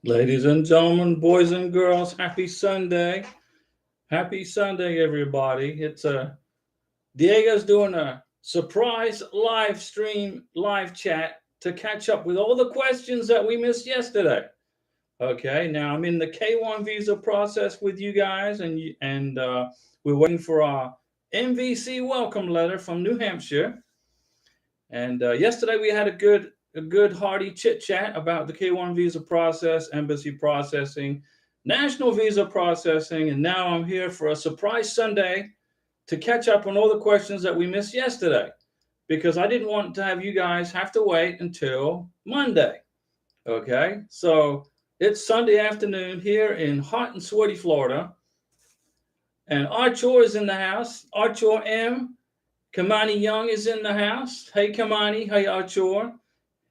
Ladies and gentlemen, boys and girls, happy Sunday. Happy Sunday, everybody. It's Diego's doing a surprise live stream, live chat to catch up with all the questions that we missed yesterday. Okay, now I'm in the K1 visa process with you guys, and we're waiting for our MVC welcome letter from New Hampshire. And yesterday we had a good hearty chit chat about the K1 visa process, embassy processing, national visa processing, and now I'm here for a surprise Sunday to catch up on all the questions that we missed yesterday because I didn't want to have you guys have to wait until Monday. Okay, so it's Sunday afternoon here in hot and sweaty Florida, and Archer is in the house. Archer M. Kamani Young is in the house. Hey, Kamani. Hey, Archer.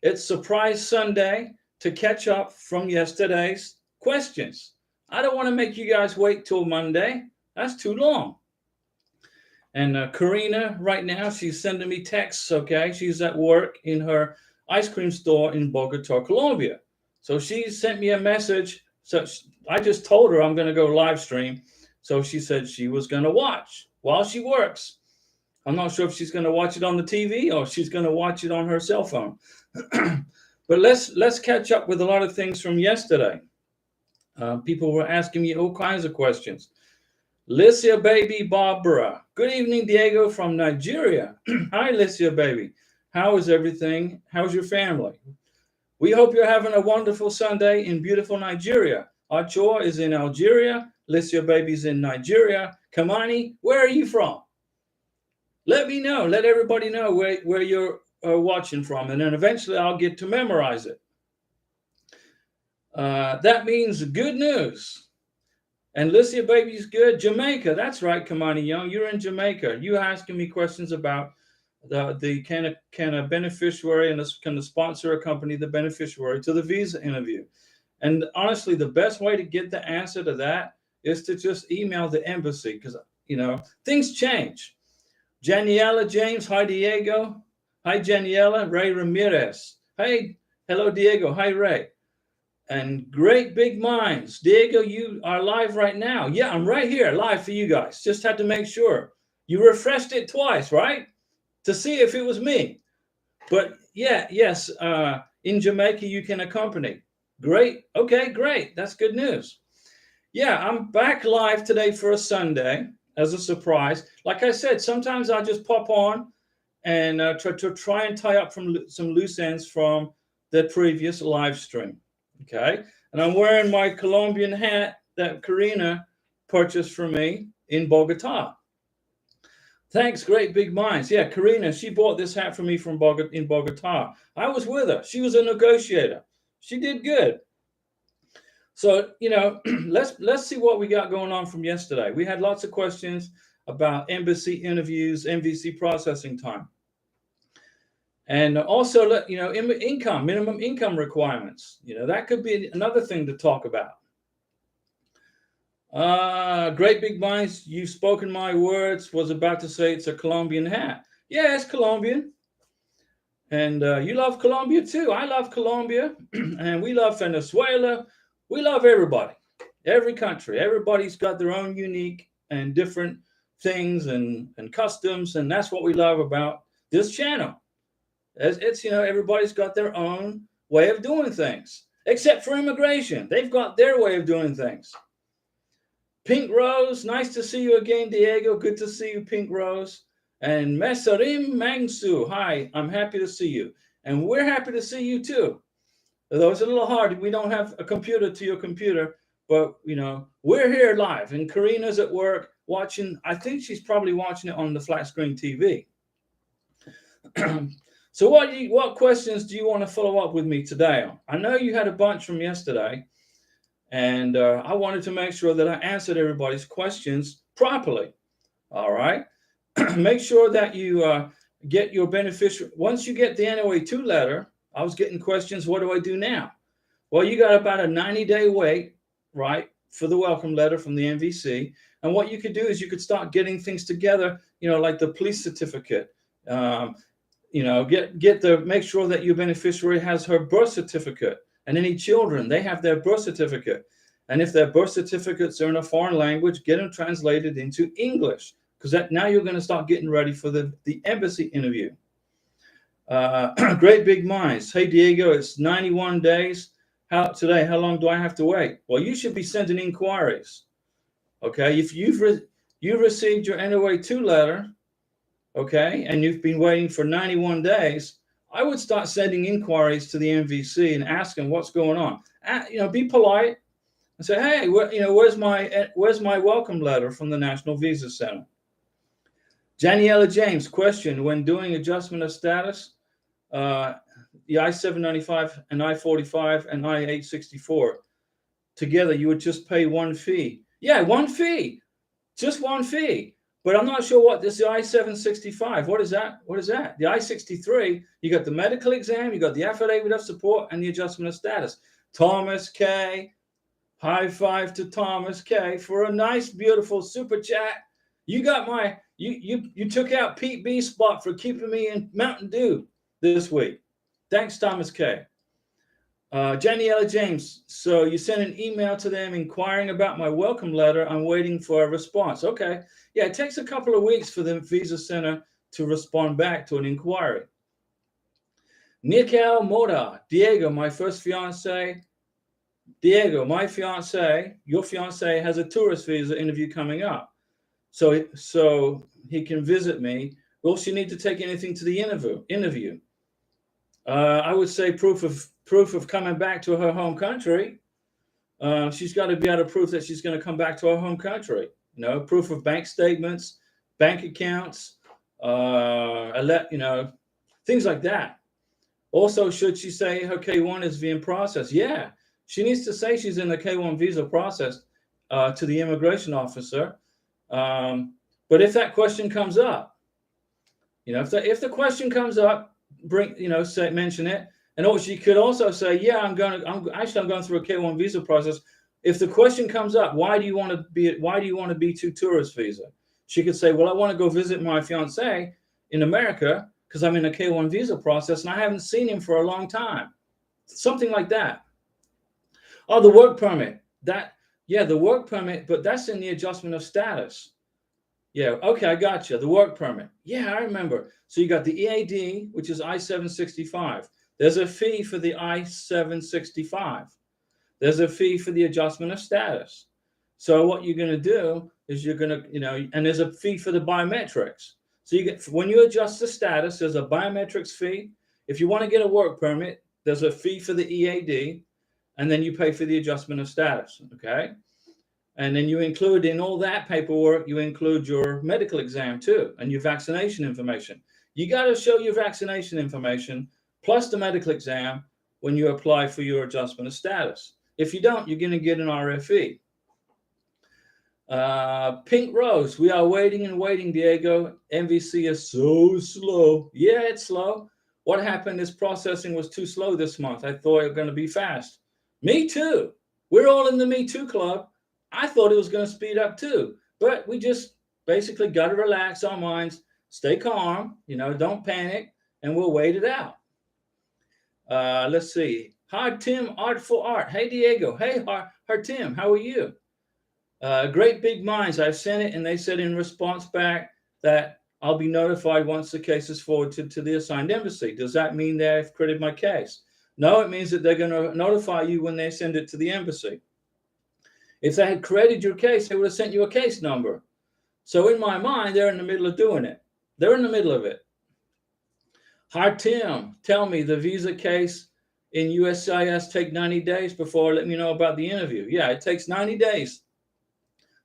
It's Surprise Sunday to catch up from yesterday's questions. I don't want to make you guys wait till Monday. That's too long. And Karina, right now, she's sending me texts, okay? She's at work in her ice cream store in Bogota, Colombia. So she sent me a message. So I just told her I'm going to go live stream. So she said she was going to watch while she works. I'm not sure if she's going to watch it on the TV or she's going to watch it on her cell phone. But let's catch up with a lot of things from yesterday. People were asking me all kinds of questions. Licia baby Barbara. Good evening, Diego from Nigeria. Hi, Licia baby. How is everything? How's your family? We hope you're having a wonderful Sunday in beautiful Nigeria. Archer is in Algeria. Licia baby's in Nigeria. Kamani, where are you from? Let me know. Let everybody know where you're watching from, and then eventually I'll get to memorize it. That means good news. And Licia baby's good. Jamaica, that's right, Kamani Young. You're in Jamaica. You asking me questions about the can a beneficiary and can the sponsor accompany the beneficiary to the visa interview? And honestly, the best way to get the answer to that is to just email the embassy because things change. Janiela James, hi Diego. Hi Janiela. Ray Ramirez. Hey, hello Diego. Hi Ray. And great big minds. Diego, you are live right now. Yeah, I'm right here live for you guys. Just had to make sure. You refreshed it twice, right? To see if it was me. But yeah, yes, in Jamaica you can accompany. Great. Okay, great. That's good news. Yeah, I'm back live today for a Sunday as a surprise. Like I said, sometimes I'll just pop on and try and tie up from some loose ends from the previous live stream. Okay, and I'm wearing my Colombian hat that Karina purchased for me in Bogota. Thanks, great big minds. Yeah, Karina, she bought this hat for me from Bogota. I was with her. She was a negotiator. She did good. So let's see what we got going on from yesterday. We had lots of questions about embassy interviews, MVC processing time, and also income, minimum income requirements. That could be another thing to talk about. Great big minds, you've spoken my words. Was about to say it's a Colombian hat. Yeah, it's Colombian. And you love Colombia too. I love Colombia, and we love Venezuela. We love everybody, every country. Everybody's got their own unique and different things and customs, and that's what we love about this channel. It's everybody's got their own way of doing things, except for immigration. They've got their way of doing things. Pink Rose, nice to see you again, Diego. Good to see you, Pink Rose. And Mesarim Mangsu, hi, I'm happy to see you. And we're happy to see you too. Although it's a little hard, we don't have a computer to your computer, but we're here live. And Karina's at work watching, I think she's probably watching it on the flat screen TV. So what questions do you want to follow up with me today on? I know you had a bunch from yesterday, and I wanted to make sure that I answered everybody's questions properly. All right. Make sure that you get your beneficiary. Once you get the NOA2 letter, I was getting questions, what do I do now? Well, you got about a 90-day wait, right, for the welcome letter from the MVC. And what you could do is you could start getting things together, like the police certificate. Make sure that your beneficiary has her birth certificate And any children, they have their birth certificate. And if their birth certificates are in a foreign language, get them translated into English, because now you're going to start getting ready for the embassy interview. Great big minds. Hey, Diego, it's 91 days. How long do I have to wait? Well, you should be sending inquiries. Okay, if you've received your NOA2 letter, okay, and you've been waiting for 91 days, I would start sending inquiries to the MVC and ask them what's going on. Be polite and say, hey, where's my welcome letter from the National Visa Center? Janiela James, question: when doing adjustment of status, the I-795 and I-45 and I-864 together, you would just pay one fee. Yeah, one fee, just one fee. But I'm not sure what this is. The I-765. What is that? What is that? The I-63. You got the medical exam, you got the affidavit of support, and the adjustment of status. Thomas K. High five to Thomas K. for a nice, beautiful super chat. You got you took out Pete B's spot for keeping me in Mountain Dew this week. Thanks, Thomas K. Janiela James. So you sent an email to them inquiring about my welcome letter. I'm waiting for a response. Okay. Yeah, it takes a couple of weeks for the Visa Center to respond back to an inquiry. Mikael Mora. Diego, my first fiance. Diego, my fiance, your fiance, has a tourist visa interview coming up. So he can visit me. Will she need to take anything to the interview? I would say proof of coming back to her home country. She's got to be able to prove that she's going to come back to her home country. Proof of bank statements, bank accounts, things like that. Also, should she say her K1 is being processed? Yeah, she needs to say she's in the K1 visa process to the immigration officer. But if that question comes up, if the question comes up, mention it. And she could also say, yeah, I'm going through a K1 visa process. If the question comes up, why do you want to be B2 tourist visa? She could say, well, I want to go visit my fiance in America because I'm in a K1 visa process and I haven't seen him for a long time. Something like that. Oh, the work permit. The work permit, but that's in the adjustment of status. Yeah, okay, I got you. The work permit. Yeah, I remember. So you got the EAD, which is I-765. There's a fee for the I-765. There's a fee for the adjustment of status. So what you're going to do is you're going to, and there's a fee for the biometrics. So when you adjust the status, there's a biometrics fee. If you want to get a work permit, there's a fee for the EAD, and then you pay for the adjustment of status, okay? And then you include in all that paperwork, you include your medical exam too, and your vaccination information. You got to show your vaccination information plus the medical exam when you apply for your adjustment of status. If you don't, you're going to get an RFE. Pink Rose, we are waiting and waiting, Diego. MVC is so slow. Yeah, it's slow. What happened is processing was too slow this month. I thought it was going to be fast. Me too. We're all in the Me Too club. I thought it was going to speed up too, but we just basically got to relax our minds, stay calm, don't panic, and we'll wait it out. Let's see. Hi, Tim, Artful Art. Hey, Diego. Hey, Tim, how are you? Great big minds. I've sent it, and they said in response back that I'll be notified once the case is forwarded to the assigned embassy. Does that mean they've credited my case? No, it means that they're going to notify you when they send it to the embassy. If they had created your case, they would have sent you a case number. So in my mind, they're in the middle of doing it. They're in the middle of it. Hi, Tim. Tell me, the visa case in USCIS take 90 days before let me know about the interview. Yeah, it takes 90 days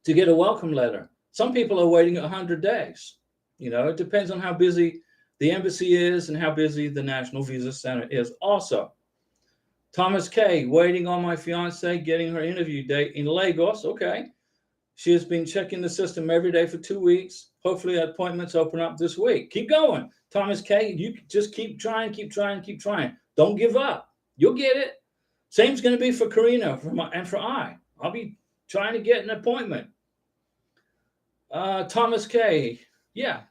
to get a welcome letter. Some people are waiting 100 days. It depends on how busy the embassy is and how busy the National Visa Center is also. Thomas K, waiting on my fiance, getting her interview date in Lagos. Okay. She has been checking the system every day for 2 weeks. Hopefully appointments open up this week. Keep going. Thomas K, you just keep trying. Don't give up. You'll get it. Same's going to be for Karina and for I. I'll be trying to get an appointment. Thomas K, yeah.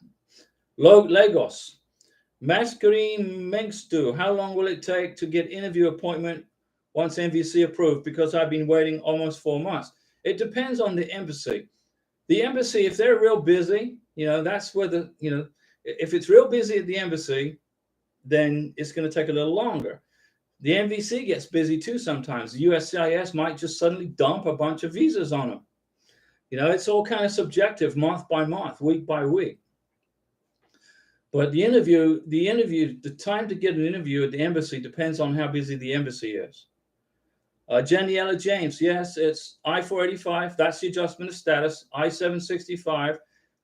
Lagos. Mascarine Mengstu, how long will it take to get interview appointment once MVC approved, because I've been waiting almost 4 months. It depends on the embassy. The embassy, if they're real busy, that's where if it's real busy at the embassy, then it's going to take a little longer. The MVC gets busy too sometimes. The USCIS might just suddenly dump a bunch of visas on them. It's all kind of subjective, month by month, week by week. But the time to get an interview at the embassy depends on how busy the embassy is. Janiella James, yes, it's I-485. That's the adjustment of status. I-765,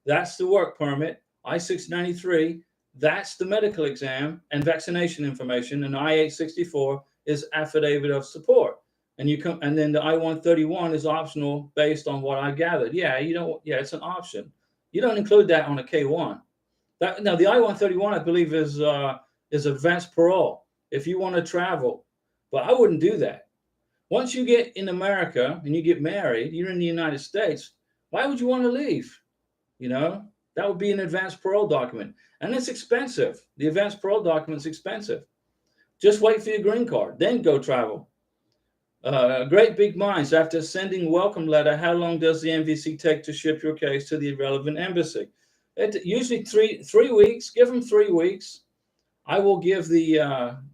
that's the work permit. I-693, that's the medical exam and vaccination information. And I-864 is affidavit of support. And then the I-131 is optional based on what I gathered. It's an option. You don't include that on a K-1. Now the I-131, I believe, is advanced parole if you want to travel, but I wouldn't do that. Once you get in America and you get married, you're in the United States. Why would you want to leave? That would be an advanced parole document, and it's expensive. The advanced parole document is expensive. Just wait for your green card, then go travel. Great big minds. After sending welcome letter, how long does the MVC take to ship your case to the relevant embassy? Usually three weeks. Give them 3 weeks. I will give the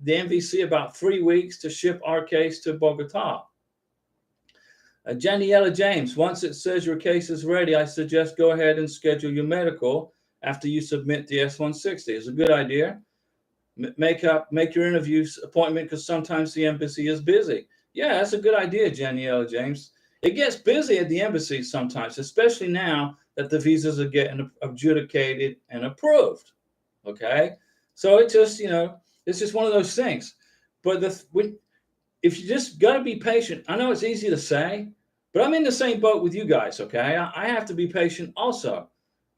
MVC about 3 weeks to ship our case to Bogota. Janiella James, once it says your case is ready, I suggest go ahead and schedule your medical after you submit the S-160. It's a good idea. Make your interview appointment, because sometimes the embassy is busy. Yeah, that's a good idea, Janiella James. It gets busy at the embassy sometimes, especially now that the visas are getting adjudicated and approved. Okay, so it's just one of those things. But if you just got to be patient, I know it's easy to say, but I'm in the same boat with you guys. Okay, I have to be patient also.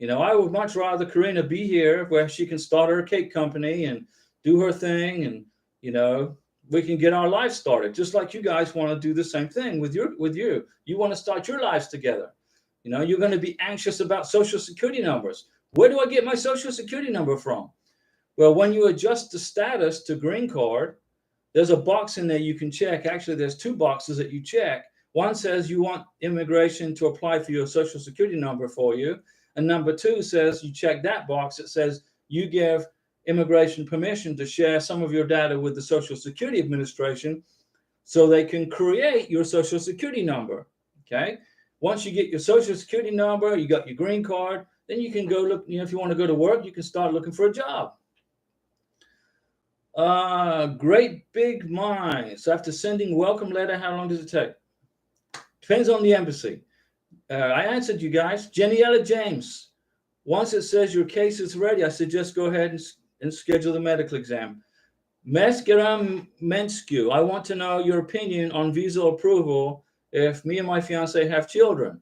I would much rather Karina be here where she can start her cake company and do her thing, and we can get our life started, just like you guys want to do the same thing with you. You want to start your lives together. You're going to be anxious about Social Security numbers. Where do I get my Social Security number from? Well, when you adjust the status to green card, there's a box in there you can check. Actually, there's 2 boxes that you check. One says you want immigration to apply for your Social Security number for you. And number 2 says you check that box. It says you give immigration permission to share some of your data with the Social Security Administration so they can create your Social Security number. Okay. Once you get your Social Security number, you got your green card, then you can go look, if you want to go to work, you can start looking for a job. Great big minds. After sending welcome letter, how long does it take? Depends on the embassy. I answered you guys. Janiella James, once it says your case is ready, I suggest go ahead and schedule the medical exam. Meskeram Menskew, I want to know your opinion on visa approval if me and my fiance have children.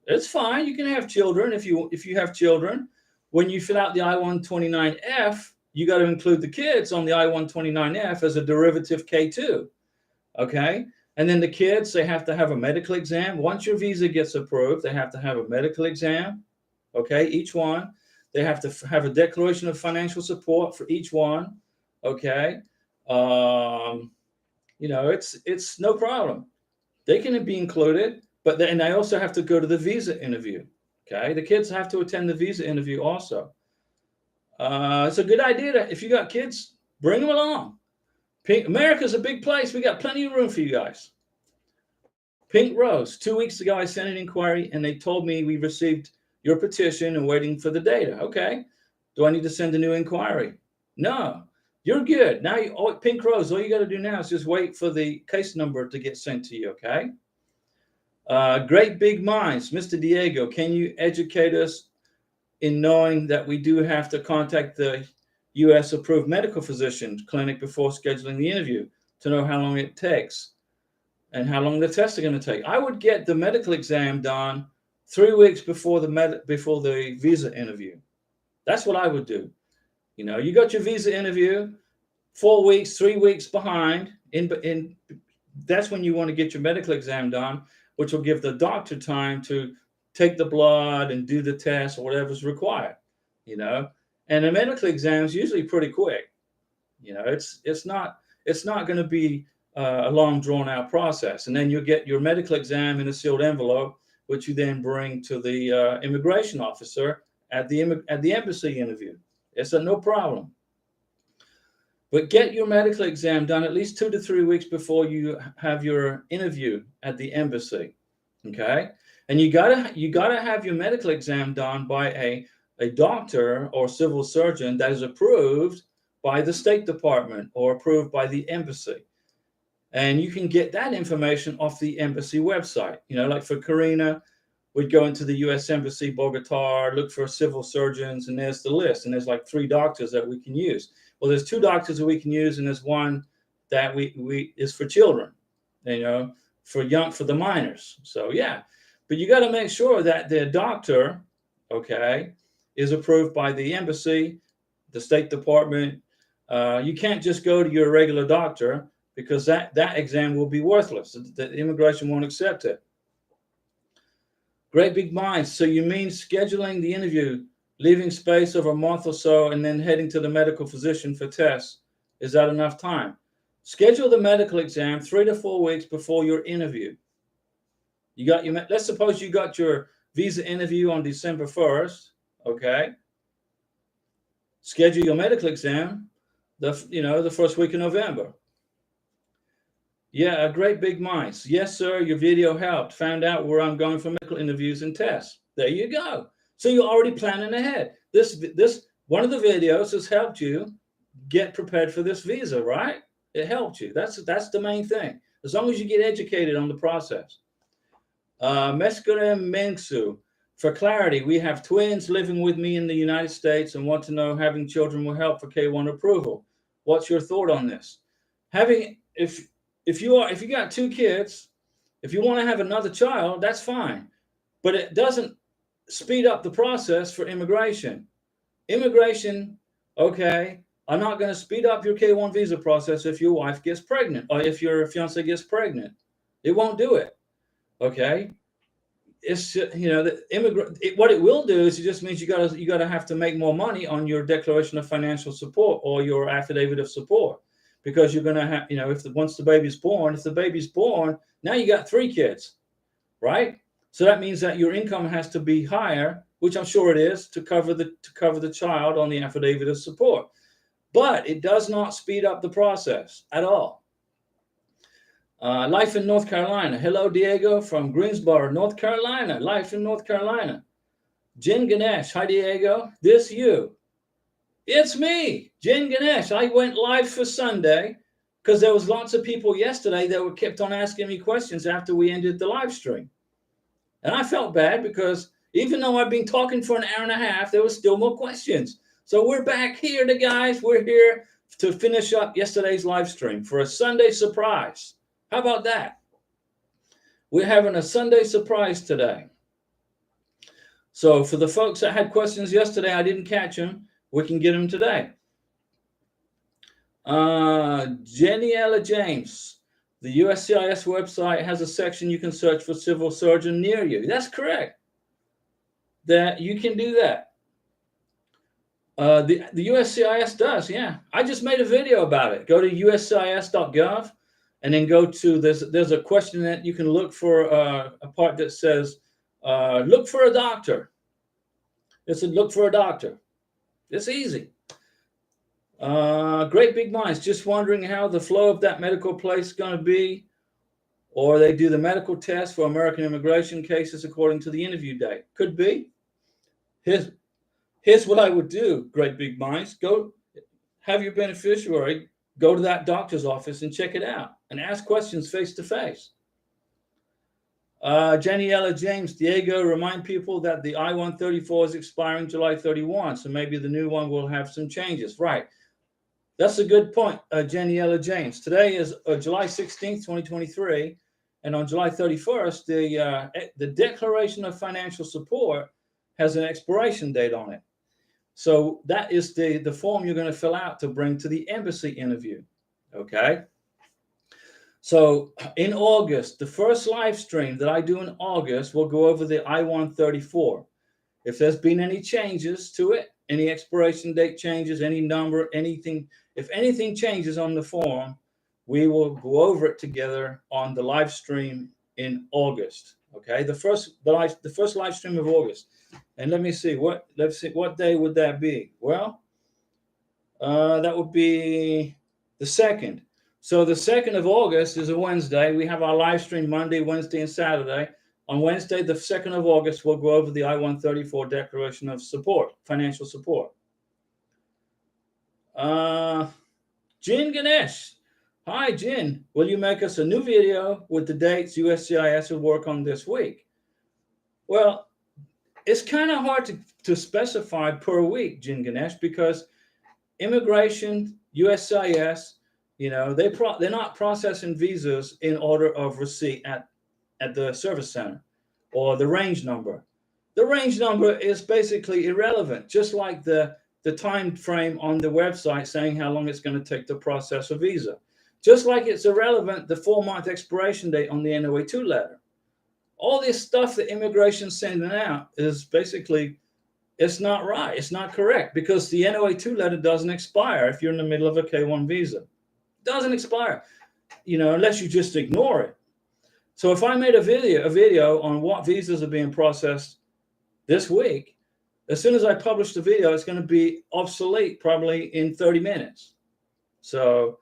It's fine. You can have children if you have children. When you fill out the I-129F, you got to include the kids on the I-129F as a derivative K2. Okay. And then the kids, they have to have a medical exam. Once your visa gets approved, they have to have a medical exam. Okay. Each one. They have to have a declaration of financial support for each one. Okay. It's no problem. They can be included, but then they also have to go to the visa interview. Okay. The kids have to attend the visa interview also. It's a good idea if you got kids, bring them along. America's a big place. We got plenty of room for you guys. Pink Rose, 2 weeks ago, I sent an inquiry and they told me we received your petition and waiting for the data. Okay. Do I need to send a new inquiry? No, you're good. Now, Pink Rose, all you got to do now is just wait for the case number to get sent to you. Okay. Great big minds. Mr. Diego, can you educate us in knowing that we do have to contact the U.S. approved medical physician clinic before scheduling the interview to know how long it takes and how long the tests are going to take? I would get the medical exam done 3 weeks before the visa interview. That's what I would do. You got your visa interview 4 weeks, 3 weeks behind. That's when you want to get your medical exam done, which will give the doctor time to take the blood and do the test or whatever's required. And the medical exam is usually pretty quick. It's not going to be a long drawn out process. And then you get your medical exam in a sealed envelope, which you then bring to the immigration officer at the embassy interview. It's a no problem. But get your medical exam done at least 2 to 3 weeks before you have your interview at the embassy. Okay? And you gotta have your medical exam done by a doctor or civil surgeon that is approved by the State Department or approved by the embassy. And you can get that information off the embassy website. You know, like for Karina, we'd go into the U.S. Embassy, Bogota, look for civil surgeons, and there's the list. And there's like 3 doctors that we can use. Well, there's 2 doctors that we can use, and there's one that we is for children, you know, for the minors. So yeah, but you got to make sure that the doctor, okay, is approved by the embassy, the State Department. You can't just go to your regular doctor, because that exam will be worthless. The immigration won't accept it. Great big minds. So you mean scheduling the interview, leaving space of a month or so, and then heading to the medical physician for tests? Is that enough time? Schedule the medical exam 3 to 4 weeks before your interview. Let's suppose you got your visa interview on December 1st. Okay. Schedule your medical exam the first week of November. Yeah, a great big minds. Yes, sir, your video helped. Found out where I'm going for medical interviews and tests. There you go. So you're already planning ahead. This one of the videos has helped you get prepared for this visa, right? It helped you. That's the main thing. As long as you get educated on the process. Meskere Mengsu, for clarity, we have twins living with me in the United States and want to know having children will help for K-1 approval. What's your thought on this? If you got 2 kids, if you want to have another child, that's fine. But it doesn't speed up the process for immigration. Immigration, okay, I'm not going to speed up your K-1 visa process if your wife gets pregnant or if your fiance gets pregnant. It won't do it. Okay. It's, you know, what it will do is it just means you gotta have to make more money on your declaration of financial support or your affidavit of support, because you're gonna have, you know, once the baby's born, now you got 3 kids, right? So that means that your income has to be higher, which I'm sure it is, to cover the child on the affidavit of support. But it does not speed up the process at all. Life in North Carolina. Hello, Diego from Greensboro, North Carolina. Life in North Carolina. Jen Ganesh. Hi, Diego. This you. It's me, Jen Ganesh. I went live for Sunday because there was lots of people yesterday that were kept on asking me questions after we ended the live stream. And I felt bad because even though I've been talking for an hour and a half, there was still more questions. So we're back here, guys. We're here to finish up yesterday's live stream for a Sunday surprise. How about that? We're having a Sunday surprise today. So for the folks that had questions yesterday, I didn't catch them. We can get them today. Jenniella James, the USCIS website has a section you can search for civil surgeon near you. That's correct. That you can do that. The USCIS does, yeah. I just made a video about it. Go to uscis.gov. And then go to there's a question that you can look for a part that says, look for a doctor. It said, look for a doctor. It's easy. Great big minds. Just wondering how the flow of that medical place is going to be, or they do the medical test for American immigration cases according to the interview date. Could be. Here's what I would do, great big minds. Go have your beneficiary go to that doctor's office and check it out and ask questions face to face. Janiella James, Diego, remind people that the I-134 is expiring July 31, so maybe the new one will have some changes. Right. That's a good point, Janiella James. Today is July 16th, 2023, and on July 31st, the Declaration of Financial Support has an expiration date on it. So that is the form you're going to fill out to bring to the embassy interview. Okay. So in August, the first live stream that I do in August will go over the I-134. If there's been any changes to it, any expiration date changes, any number, anything, if anything changes on the form, we will go over it together on the live stream in August. Okay, the first live stream of August. And let's see what day would that be? Well, that would be the 2nd. So the 2nd of August is a Wednesday. We have our live stream Monday, Wednesday, and Saturday. On Wednesday, the 2nd of August, we'll go over the I-134 Declaration of Support, financial support. Jin Ganesh. Hi, Jin. Will you make us a new video with the dates USCIS will work on this week? Well, it's kind of hard to specify per week, Jin Ganesh, because immigration, USCIS, they're not processing visas in order of receipt at the service center or the range number. The range number is basically irrelevant, just like the time frame on the website saying how long it's going to take to process a visa. Just like it's irrelevant, the 4-month expiration date on the NOA-2 letter. All this stuff that immigration's sending out is basically, it's not right. It's not correct, because the NOA-2 letter doesn't expire if you're in the middle of a K-1 visa. It doesn't expire, unless you just ignore it. So if I made a video on what visas are being processed this week, as soon as I publish the video, it's going to be obsolete probably in 30 minutes. So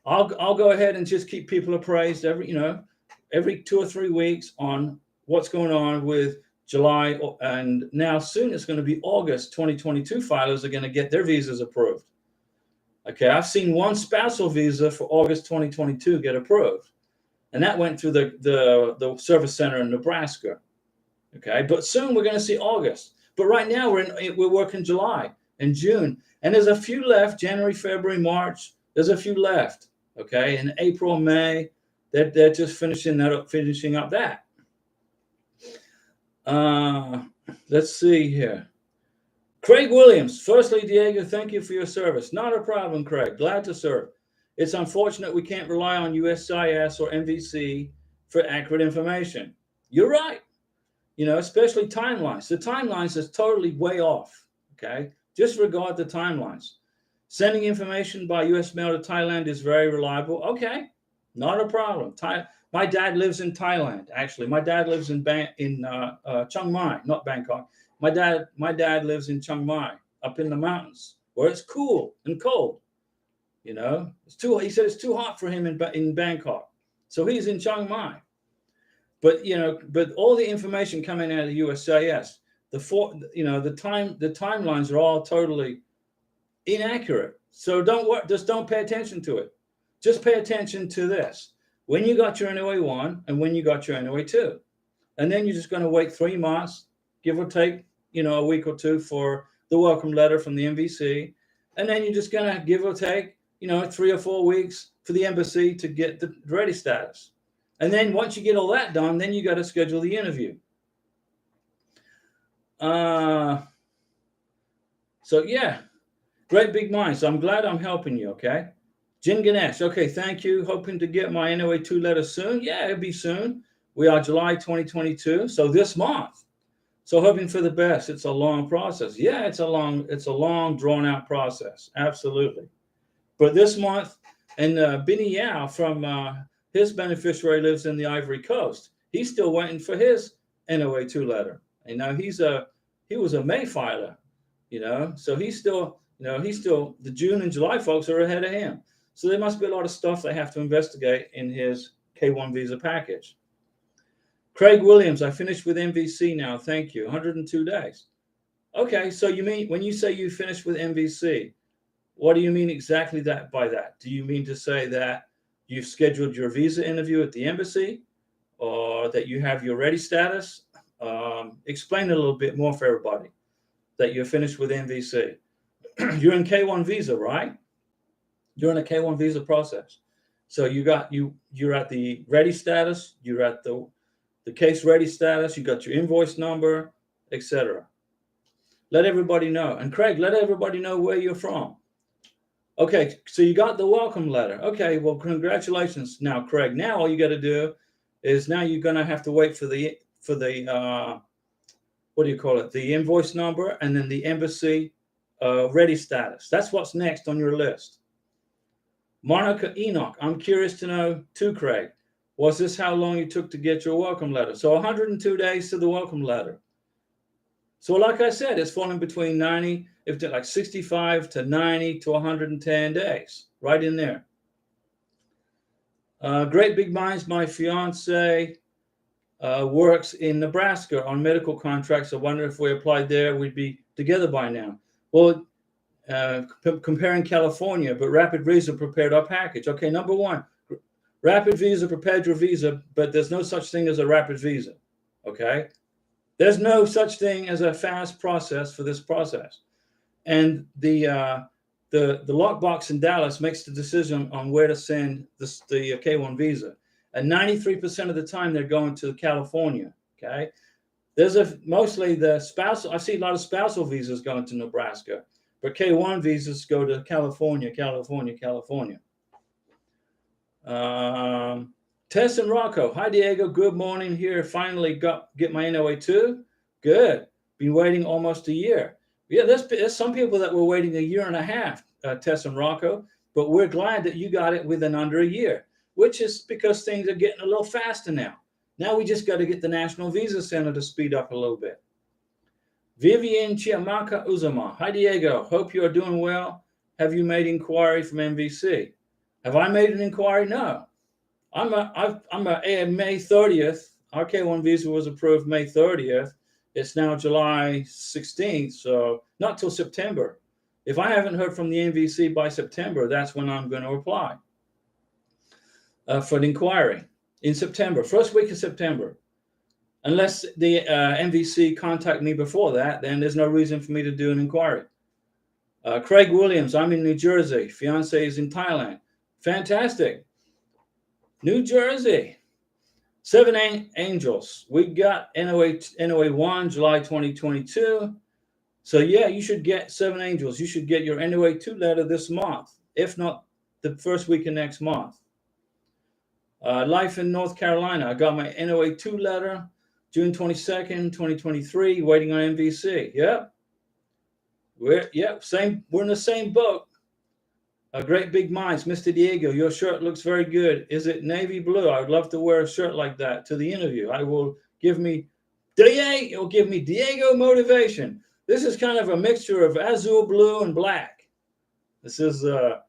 I'll go ahead and just keep people appraised every 2 or 3 weeks on what's going on with July, and now soon it's going to be August 2022 filers are going to get their visas approved. Okay, I've seen one spousal visa for August 2022 get approved, and that went through the service center in Nebraska. Okay, but soon we're going to see August. But right now we're working July and June, and there's a few left. January, February, March. There's a few left. Okay, in April, May, they're just finishing up that. Let's see here. Craig Williams. Firstly, Diego, thank you for your service. Not a problem, Craig. Glad to serve. It's unfortunate we can't rely on USCIS or MVC for accurate information. You're right. Especially timelines. The timelines is totally way off. Okay, disregard the timelines. Sending information by U.S. mail to Thailand is very reliable. Okay, not a problem. My dad lives in Thailand. Actually, my dad lives in Chiang Mai, not Bangkok. My dad lives in Chiang Mai, up in the mountains, where it's cool and cold. It's too. He said it's too hot for him in Bangkok, so he's in Chiang Mai. But but all the information coming out of the USCIS, the timelines are all totally inaccurate. So don't pay attention to it. Just pay attention to this. When you got your NOA-1 and when you got your NOA-2. And then you're just going to wait 3 months, give or take, a week or 2 for the welcome letter from the MVC. And then you're just going to give or take, 3 or 4 weeks for the embassy to get the ready status. And then once you get all that done, then you got to schedule the interview. So yeah, great big minds. So I'm glad I'm helping you. Okay. Jin Ganesh. Okay. Thank you. Hoping to get my NOA-2 letter soon. Yeah, it'll be soon. We are July 2022. So this month. So hoping for the best. It's a long process. Yeah, it's a long drawn out process. Absolutely. But this month, and Binny Yao from his beneficiary lives in the Ivory Coast. He's still waiting for his NOA-2 letter. And now he was a May filer, so he's still the June and July folks are ahead of him. So there must be a lot of stuff they have to investigate in his K-1 visa package. Craig Williams, I finished with MVC now. Thank you. 102 days. Okay, so you mean when you say you finished with MVC, what do you mean exactly by that? Do you mean to say that you've scheduled your visa interview at the embassy, or that you have your ready status? Explain a little bit more for everybody that you're finished with MVC. You're in K-1 visa, right? You're in a K-1 visa process. So you're at the ready status, you're at the case ready status, you got your invoice number, etc. Let everybody know. And Craig, let everybody know where you're from. Okay, so you got the welcome letter. Okay, well, congratulations. Now, Craig, now all you got to do is now you're going to have to wait for the what do you call it? The invoice number and then the embassy ready status. That's what's next on your list. Monica Enoch, I'm curious to know too, Craig. Was this how long you took to get your welcome letter? So 102 days to the welcome letter. So like I said, it's falling between 90, if they're like 65 to 90 to 110 days, right in there. Great Big Minds, my fiance works in Nebraska on medical contracts. I wonder if we applied there, we'd be together by now. Well, comparing California, but Rapid Visa prepared our package. Okay, number one, Rapid Visa prepared your visa, but there's no such thing as a Rapid Visa. Okay, there's no such thing as a fast process for this process, and the lockbox in Dallas makes the decision on where to send the K1 visa, and 93% of the time they're going to California. Okay, there's mostly the spousal. I see a lot of spousal visas going to Nebraska. But K1 visas go to California. Tess and Rocco. Hi, Diego. Good morning here. Finally get my NOA 2. Good. Been waiting almost a year. Yeah, there's some people that were waiting a year and a half, Tess and Rocco. But we're glad that you got it within under a year, which is because things are getting a little faster now. Now we just got to get the National Visa Center to speed up a little bit. Vivian Chiamaka Uzama. Hi, Diego. Hope you are doing well. Have you made inquiry from MVC? Have I made an inquiry? No. I'm May 30th. Our K1 visa was approved May 30th. It's now July 16th, so not till September. If I haven't heard from the MVC by September, that's when I'm going to apply for an inquiry in September, first week of September. Unless the MVC contact me before that, then there's no reason for me to do an inquiry. Craig Williams, I'm in New Jersey. Fiance is in Thailand. Fantastic. New Jersey. 7 Angels. We got NOA 1, July 2022. So yeah, you should get 7 Angels. You should get your NOA 2 letter this month, if not the first week of next month. Life in North Carolina. I got my NOA 2 letter. June 22nd, 2023, waiting on MVC. Yep. We're in the same boat. Great Big Minds. Mr. Diego, your shirt looks very good. Is it navy blue? I would love to wear a shirt like that to the interview. It will give me Diego motivation. This is kind of a mixture of azul blue and black. This is, what,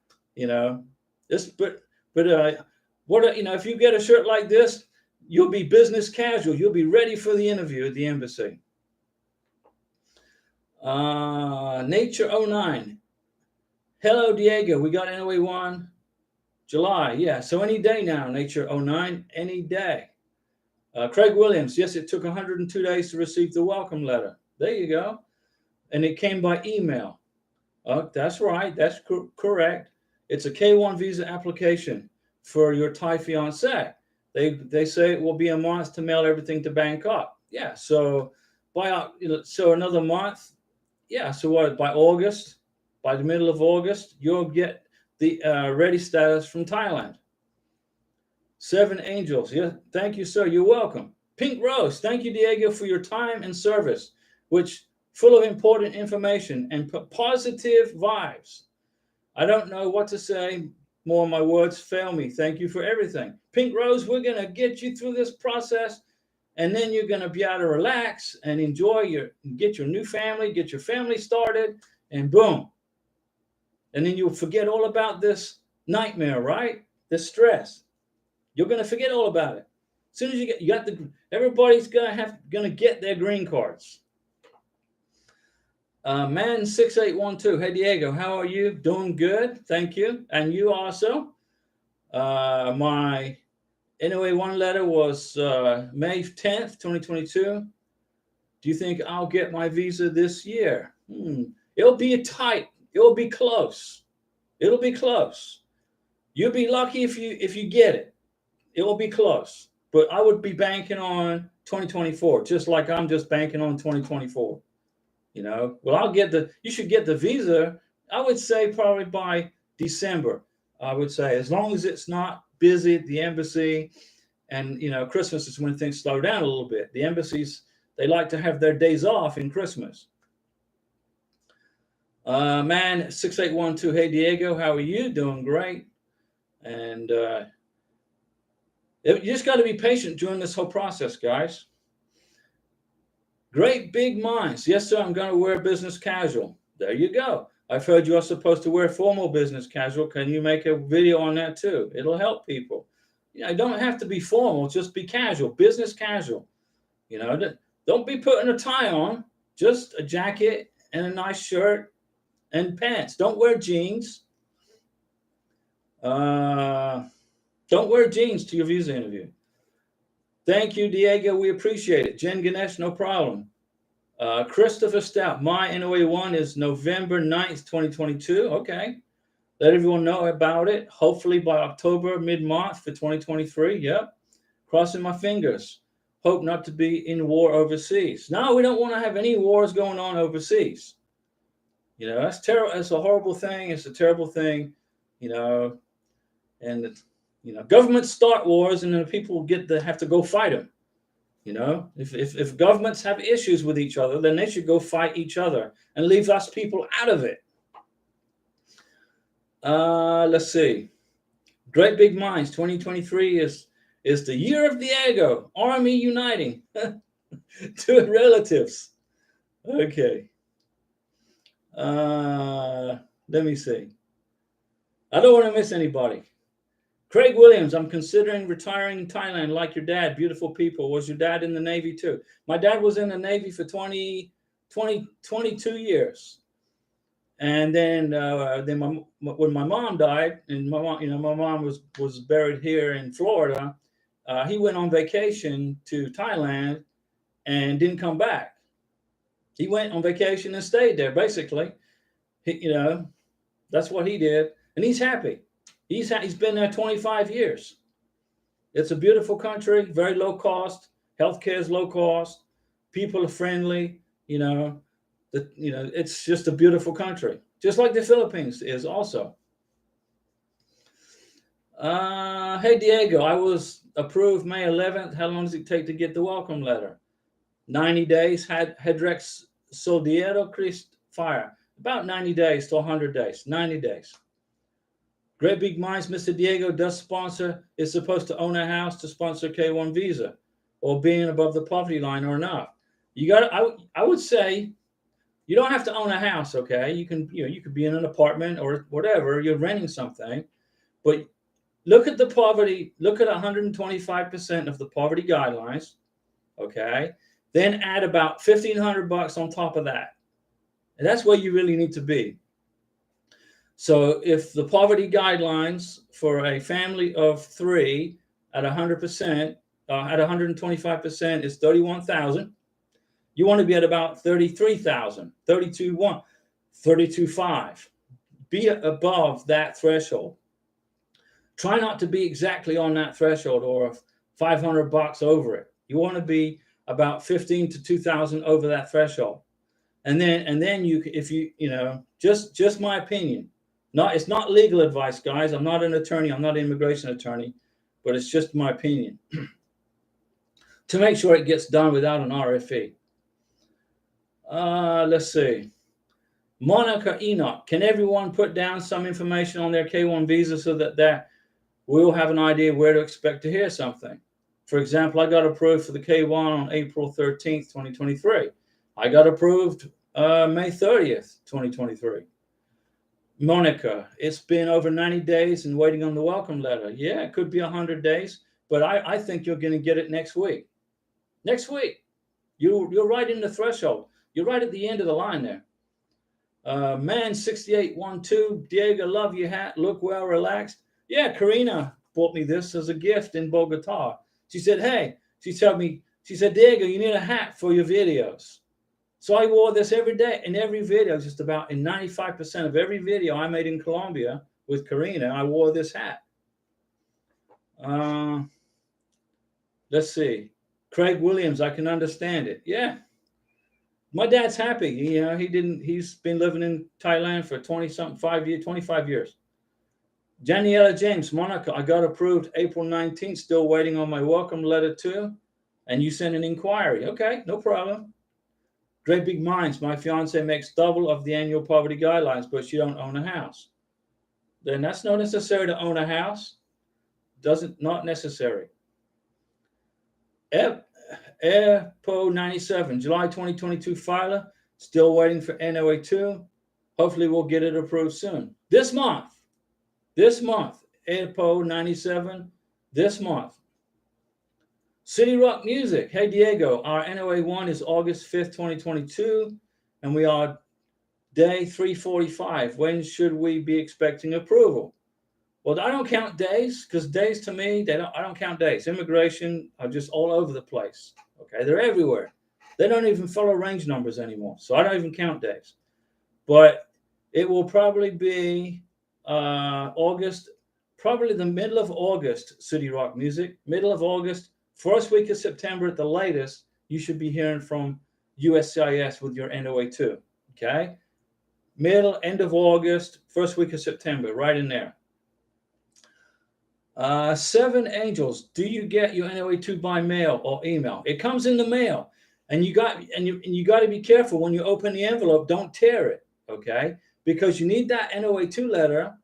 if you get a shirt like this, you'll be business casual. You'll be ready for the interview at the embassy. Nature 09. Hello, Diego. We got NOA 1 July. Yeah, so any day now, Nature 09, any day. Craig Williams. Yes, it took 102 days to receive the welcome letter. There you go. And it came by email. That's right. That's correct. It's a K1 visa application for your Thai fiance. They say it will be a month to mail everything to Bangkok. Yeah, so so another month. Yeah, so what? By the middle of August, you'll get the ready status from Thailand. 7 Angels. Yeah, thank you, sir. You're welcome. Pink Rose. Thank you, Diego, for your time and service, which full of important information and positive vibes. I don't know what to say. More of my words fail me. Thank you for everything. Pink Rose, we're going to get you through this process, and then you're going to be able to relax and get your new family, get your family started, and boom. And then you'll forget all about this nightmare, right? This stress. You're going to forget all about it. As soon as everybody's going to get their green cards. Man 6812. Hey, Diego, how are you? Doing good. Thank you. And you also. My NOA 1 letter was May 10th, 2022. Do you think I'll get my visa this year? It'll be tight. It'll be close. It'll be close. You'll be lucky if you get it. It will be close. But I would be banking on 2024, just like I'm just banking on 2024. Well, you should get the visa, I would say probably by December. I would say, as long as it's not busy at the embassy, and Christmas is when things slow down a little bit. The embassies, they like to have their days off in Christmas. Man 6812. Hey, Diego, how are you? Doing great. And you just got to be patient during this whole process, guys. Great big minds. Yes, sir, I'm going to wear business casual. There you go. I've heard you are supposed to wear formal business casual. Can you make a video on that too? It'll help people. You know, don't have to be formal. Just be casual, business casual. You know, don't be putting a tie on. Just a jacket and a nice shirt and pants. Don't wear jeans. Don't wear jeans to your visa interview. Thank you, Diego. We appreciate it. Jen Ganesh, no problem. Christopher Stout, my NOA 1 is November 9th, 2022. Okay. Let everyone know about it. Hopefully by October, mid-March for 2023. Yep. Crossing my fingers. Hope not to be in war overseas. No, we don't want to have any wars going on overseas. You know, that's terrible. It's a horrible thing. It's a terrible thing, you know, and, you know, governments start wars and then people have to go fight them. You know, if governments have issues with each other, then they should go fight each other and leave us people out of it. Let's see. Great big minds. 2023 is the year of Diego. Army uniting. Two relatives. Okay. Let me see. I don't want to miss anybody. Craig Williams, I'm considering retiring in Thailand like your dad. Beautiful people. Was your dad in the Navy too? My dad was in the Navy for 22 years. And then when my mom died, and my mom was buried here in Florida, he went on vacation to Thailand and didn't come back. He went on vacation and stayed there, basically. That's what he did. And he's happy. He's been there 25 years. It's a beautiful country, very low cost. Healthcare is low cost. People are friendly. It's just a beautiful country, just like the Philippines is also. Hey, Diego, I was approved May 11th. How long does it take to get the welcome letter? 90 days. Hedrex Soldiero Christ Fire. About 90 days to 100 days. 90 days. Great Big Minds, Mr. Diego does sponsor, is supposed to own a house to sponsor K1 visa or being above the poverty line or not. I would say you don't have to own a house, okay? You could be in an apartment or whatever, you're renting something, but look at the poverty, look at 125% of the poverty guidelines, okay? Then add about $1,500 on top of that. And that's where you really need to be. So if the poverty guidelines for a family of 3 at 100%, at 125% is 31,000, you want to be at about 33,000, 32,500. Be above that threshold. Try not to be exactly on that threshold or $500 over it. You want to be about 15 to 2,000 over that threshold. And then just my opinion. It's not legal advice, guys. I'm not an attorney. I'm not an immigration attorney, but it's just my opinion. To make sure it gets done without an RFE. Let's see. Monica Enoch, can everyone put down some information on their K1 visa so that we'll have an idea where to expect to hear something? For example, I got approved for the K1 on April 13th, 2023. I got approved May 30th, 2023. Monica, it's been over 90 days and waiting on the welcome letter. Yeah, it could be 100 days, but I think you're going to get it next week. Next week. You're right in the threshold. You're right at the end of the line there. Man 6812, Diego, love your hat. Look well relaxed. Yeah, Karina bought me this as a gift in Bogota. She said, hey, she said, Diego, you need a hat for your videos. So I wore this every day in every video, just about in 95% of every video I made in Colombia with Karina, I wore this hat. Let's see. Craig Williams, I can understand it. Yeah. My dad's happy. He's been living in Thailand for 25 years. Daniela James, Monica, I got approved April 19th, still waiting on my welcome letter too. And you sent an inquiry. Okay, no problem. Great Big Minds, my fiance makes double of the annual poverty guidelines, but she don't own a house. then that's not necessary to own a house. Not necessary. Airpo 97, July 2022 filer, still waiting for NOA2. Hopefully we'll get it approved soon. This month, Airpo 97, this month. City Rock Music, hey Diego, our NOA1 is August 5th, 2022, and we are day 345. When should we be expecting approval? Well, I don't count days, because days to me, I don't count days. Immigration are just all over the place. Okay, they're everywhere. They don't even follow range numbers anymore, so I don't even count days. But it will probably be August, probably the middle of August, City Rock Music, middle of August, first week of September at the latest, you should be hearing from USCIS with your NOA2, okay? End of August, first week of September, right in there. Seven Angels, do you get your NOA2 by mail or email? It comes in the mail, and you got to be careful when you open the envelope. Don't tear it, okay? Because you need that NOA2 letter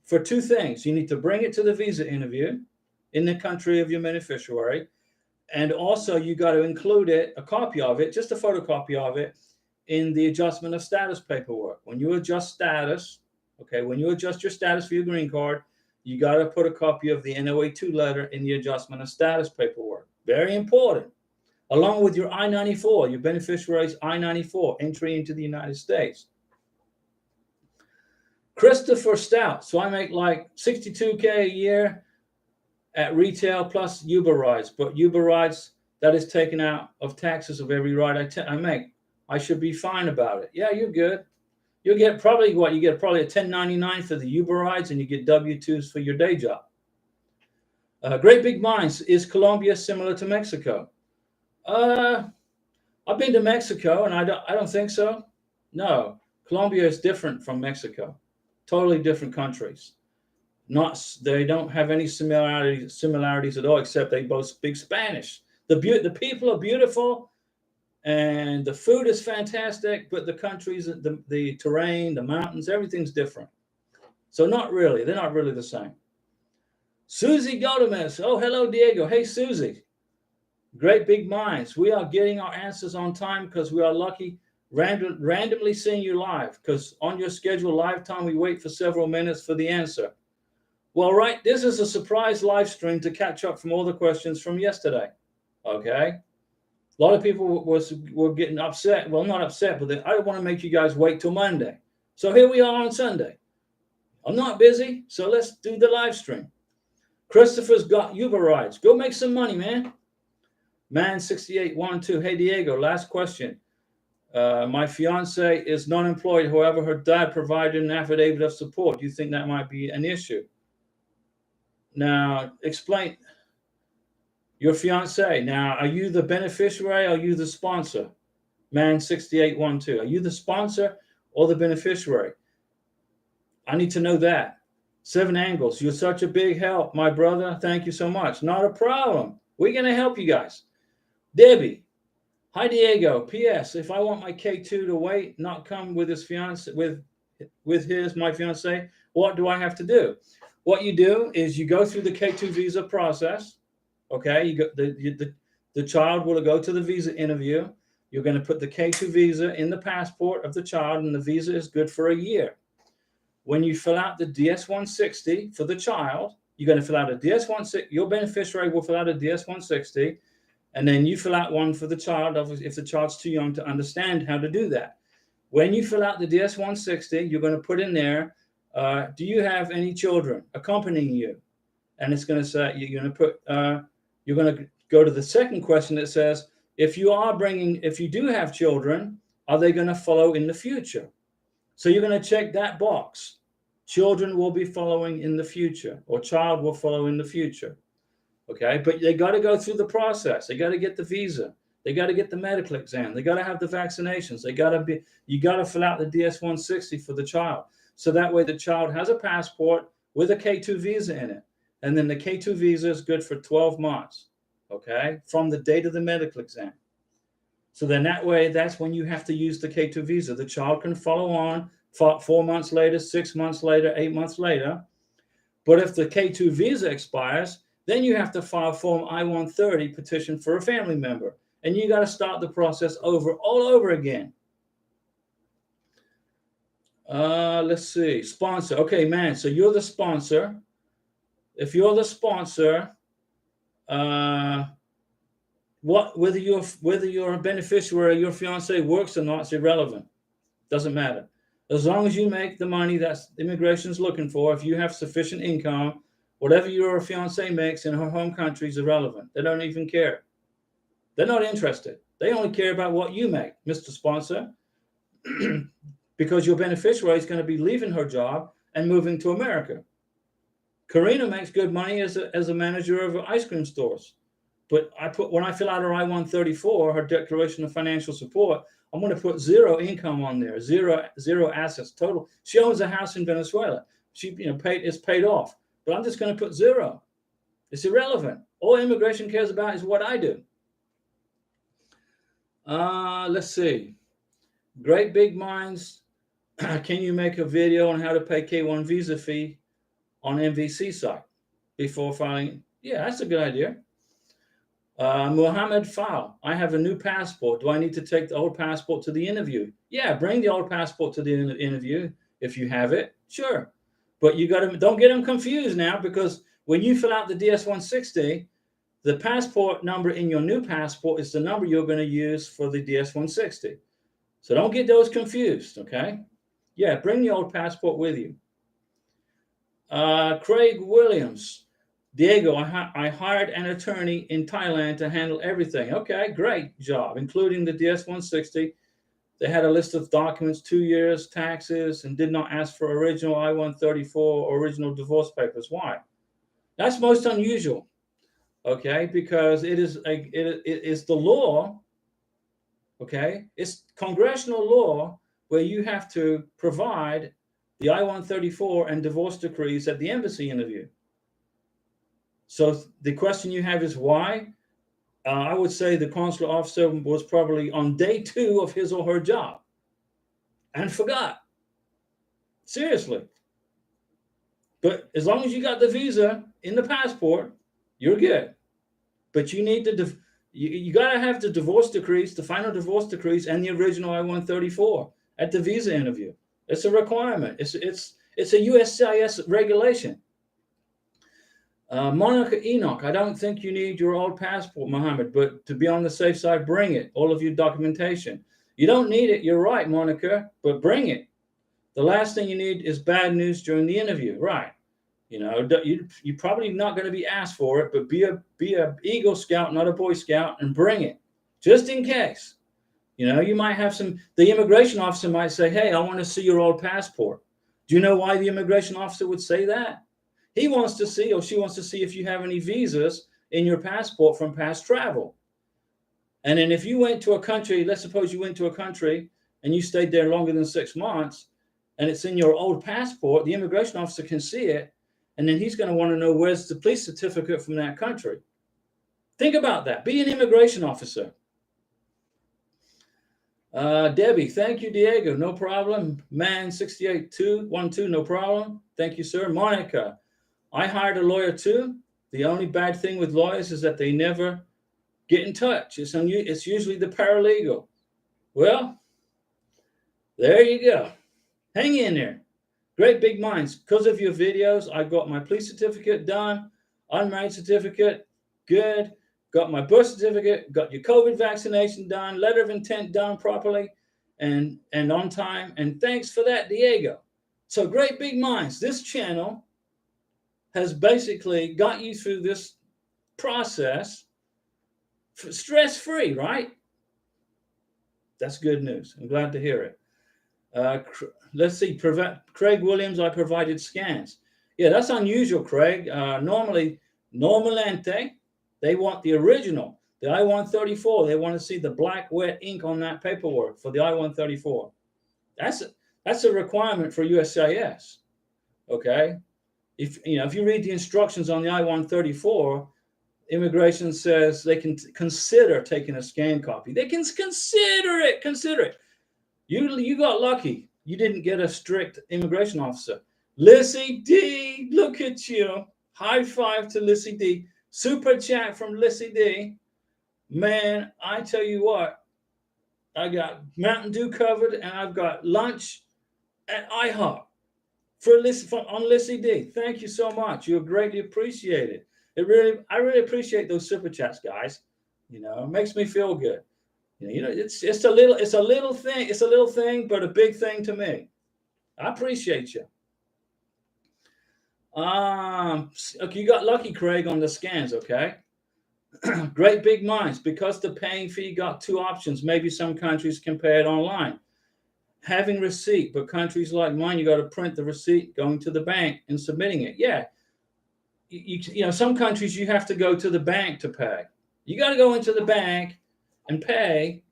for two things. You need to bring it to the visa interview in the country of your beneficiary, and also you got to include it, a copy of it, just a photocopy of it, in the adjustment of status paperwork. When you adjust status, okay, when you adjust your status for your green card, you got to put a copy of the NOA2 letter in the adjustment of status paperwork. Very important. Along with your I-94, your beneficiary's I-94, entry into the United States. Christopher Stout. So I make like $62K a year at retail plus Uber rides. But Uber rides, that is taken out of taxes of every ride I make. I should be fine about it. Yeah, you're good. You'll get probably what? You get probably a 1099 for the Uber rides, and you get W-2s for your day job. Great Big Minds. Is Colombia similar to Mexico? I've been to Mexico, and I don't think so. No, Colombia is different from Mexico. Totally different countries. They don't have any similarities at all, except they both speak Spanish. The people are beautiful. And the food is fantastic, but the countries, the terrain, the mountains, everything's different. So not really. They're not really the same. Susie Godamis. Oh, hello, Diego. Hey, Susie. Great Big Minds. We are getting our answers on time because we are lucky randomly seeing you live, because on your schedule live time, we wait for several minutes for the answer. Well, right, this is a surprise live stream to catch up from all the questions from yesterday. Okay. A lot of people were getting upset. Well, not upset, but I don't want to make you guys wait till Monday. So here we are on Sunday. I'm not busy, so let's do the live stream. Christopher's got Uber rides. Go make some money, man. Man6812. Hey, Diego, last question. My fiance is non-employed. However, her dad provided an affidavit of support. Do you think that might be an issue? Now, explain. Your fiance. Now, are you the beneficiary or are you the sponsor? Man6812. Are you the sponsor or the beneficiary? I need to know that. Seven Angles. You're such a big help, my brother. Thank you so much. Not a problem. We're going to help you guys. Debbie. Hi, Diego. P.S. If I want my K2 to wait, not come with his fiance, my fiance, what do I have to do? What you do is you go through the K2 visa process. Okay, you go, the child will go to the visa interview. You're going to put the K2 visa in the passport of the child, and the visa is good for a year. When you fill out the DS-160 for the child, you're going to fill out a DS-160. Your beneficiary will fill out a DS-160, and then you fill out one for the child if the child's too young to understand how to do that. When you fill out the DS-160, you're going to put in there, do you have any children accompanying you? And it's going to say, you're going to put, you're going to go to the second question that says, if you do have children, are they going to follow in the future? So you're going to check that box. Children will be following in the future, or child will follow in the future. Okay, but they got to go through the process. They got to get the visa. They got to get the medical exam. They got to have the vaccinations. You got to fill out the DS-160 for the child. So that way the child has a passport with a K2 visa in it. And then the K2 visa is good for 12 months, okay, from the date of the medical exam. So then that way, that's when you have to use the K2 visa. The child can follow on 4 months later, 6 months later, 8 months later. But if the K2 visa expires, then you have to file Form I-130 petition for a family member. And you got to start the process all over again. Let's see. Sponsor. Okay, man. So you're the sponsor. If you're the sponsor, whether you're a beneficiary or your fiance works or not, it's irrelevant. Doesn't matter. As long as you make the money that immigration's looking for, if you have sufficient income, whatever your fiance makes in her home country is irrelevant. They don't even care. They're not interested. They only care about what you make, Mr. Sponsor, because your beneficiary is going to be leaving her job and moving to America. Karina makes good money as a manager of ice cream stores. But when I fill out her I-134, her declaration of financial support, I'm going to put zero income on there, zero assets total. She owns a house in Venezuela. She it's paid off. But I'm just going to put zero. It's irrelevant. All immigration cares about is what I do. Let's see. Great Big Minds. Can you make a video on how to pay K1 visa fee on MVC site before filing? Yeah, that's a good idea. Muhammad Fal, I have a new passport. Do I need to take the old passport to the interview? Yeah, bring the old passport to the interview if you have it. Sure. But don't get them confused now, because when you fill out the DS-160, the passport number in your new passport is the number you're going to use for the DS-160. So don't get those confused, okay? Yeah, bring the old passport with you. Craig Williams. Diego, I hired an attorney in Thailand to handle everything. Okay, great job, including the DS-160. They had a list of documents, 2 years, taxes, and did not ask for original I-134 or original divorce papers. Why? That's most unusual, okay, because it is the law, okay? It's congressional law where you have to provide the I-134 and divorce decrees at the embassy interview. So the question you have is why? I would say the consular officer was probably on day 2 of his or her job and forgot. Seriously. But as long as you got the visa in the passport, you're good. But you need to you got to have the divorce decrees, the final divorce decrees, and the original I-134 at the visa interview. It's a requirement. It's a USCIS regulation. Monica Enoch, I don't think you need your old passport, Mohammed, but to be on the safe side, bring it. All of your documentation. You don't need it. You're right, Monica, but bring it. The last thing you need is bad news during the interview, right? You're probably not going to be asked for it, but be a Eagle Scout, not a Boy Scout, and bring it just in case. You might have the immigration officer might say, hey, I want to see your old passport. Do you know why the immigration officer would say that? He wants to see, or she wants to see, if you have any visas in your passport from past travel. And then if you went to a country, let's suppose you went to a country and you stayed there longer than 6 months, and it's in your old passport, the immigration officer can see it, and then he's going to want to know where's the police certificate from that country. Think about that. Be an immigration officer. Debbie, thank you, Diego. No problem. Man 68212, no problem. Thank you, sir. Monica, I hired a lawyer too. The only bad thing with lawyers is that they never get in touch. It's usually the paralegal. Well, there you go. Hang in there. Great Big Minds. Because of your videos, I got my police certificate done, unmarried certificate, good. Got my birth certificate, got your COVID vaccination done, letter of intent done properly and on time. And thanks for that, Diego. So Great Big Minds, this channel has basically got you through this process stress-free, right? That's good news. I'm glad to hear it. Let's see. Craig Williams, I provided scans. Yeah, that's unusual, Craig. Normalmente, they want the original, the I-134. They want to see the black wet ink on that paperwork for the I-134. That's a requirement for USCIS. Okay. If you read the instructions on the I-134, immigration says they can consider taking a scan copy. They can consider it. You got lucky. You didn't get a strict immigration officer. Lissy D, look at you. High five to Lissy D. Super chat from Lissy D. Man, I tell you what, I got Mountain Dew covered and I've got lunch at IHOP on Lissy D. Thank you so much. You're greatly appreciated. I really appreciate those super chats, guys. You know, it makes me feel good. You know, it's a little thing, but a big thing to me. I appreciate you. Okay, you got lucky, Craig, on the scans. Okay, great big minds. Because the paying fee got two options. Maybe some countries can pay it online, having receipt, but countries like mine, you got to print the receipt, going to the bank and submitting it. Yeah, you know, some countries you have to go to the bank to pay. You got to go into the bank and pay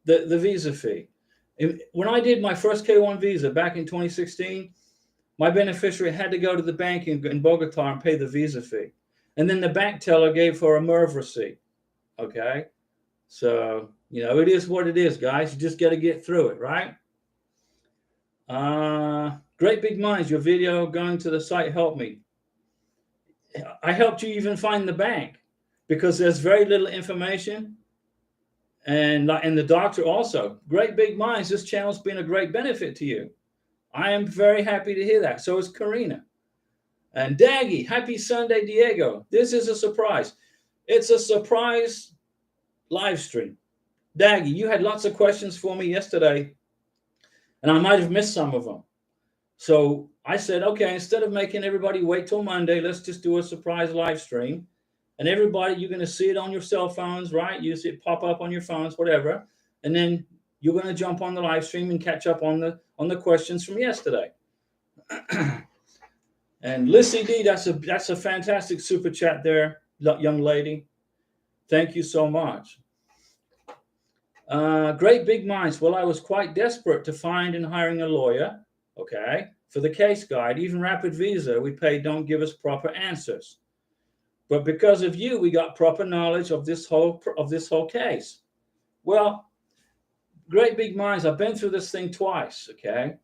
the visa fee. When I did my first K1 visa back in 2016, my beneficiary had to go to the bank in Bogota and pay the visa fee. And then the bank teller gave her a MERV receipt. Okay. So, you know, it is what it is, guys. You just got to get through it, right? Great big minds. Your video going to the site helped me. I helped you even find the bank because there's very little information. And the doctor also. Great big minds. This channel's been a great benefit to you. I am very happy to hear that. So is Karina. And Daggy, happy Sunday, Diego. This is a surprise. It's a surprise live stream. Daggy, you had lots of questions for me yesterday, and I might have missed some of them. So I said, okay, instead of making everybody wait till Monday, let's just do a surprise live stream. And everybody, you're going to see it on your cell phones, right? You see it pop up on your phones, whatever. And then you're going to jump on the live stream and catch up on the questions from yesterday. And Lissy D, that's a fantastic super chat there, young lady. Thank you so much. Great big minds. Well, I was quite desperate to find and hiring a lawyer, okay, for the case guide. Even Rapid Visa, we pay don't give us proper answers. But because of you, we got proper knowledge of this whole case. Well, great big minds. I've been through this thing twice, okay?